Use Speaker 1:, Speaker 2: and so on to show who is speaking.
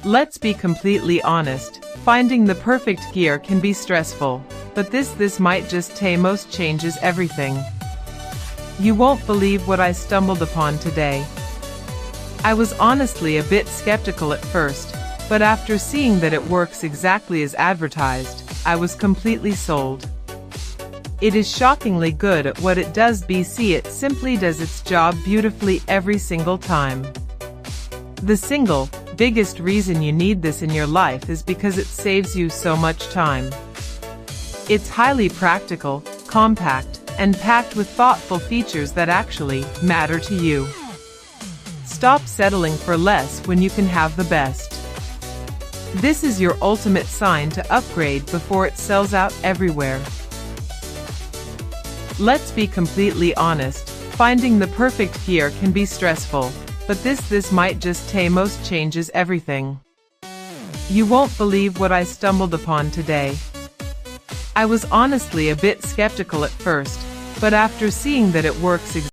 Speaker 1: Let's be completely honest, finding the perfect gear can be stressful, but this might just most changes everything. You won't believe what I stumbled upon today. I was honestly a bit skeptical at first, but after seeing that it works exactly as advertised, I was completely sold. It is shockingly good at what it does. It simply does its job beautifully every single time. The single biggest reason you need this in your life is because it saves you so much time. It's highly practical, compact, and packed with thoughtful features that actually matter to you. Stop settling for less when you can have the best. This is your ultimate sign to upgrade before it sells out everywhere. Let's be completely honest, finding the perfect gear can be stressful, but this might just most changes everything. You won't believe what I stumbled upon today. I was honestly a bit skeptical at first, but after seeing that it works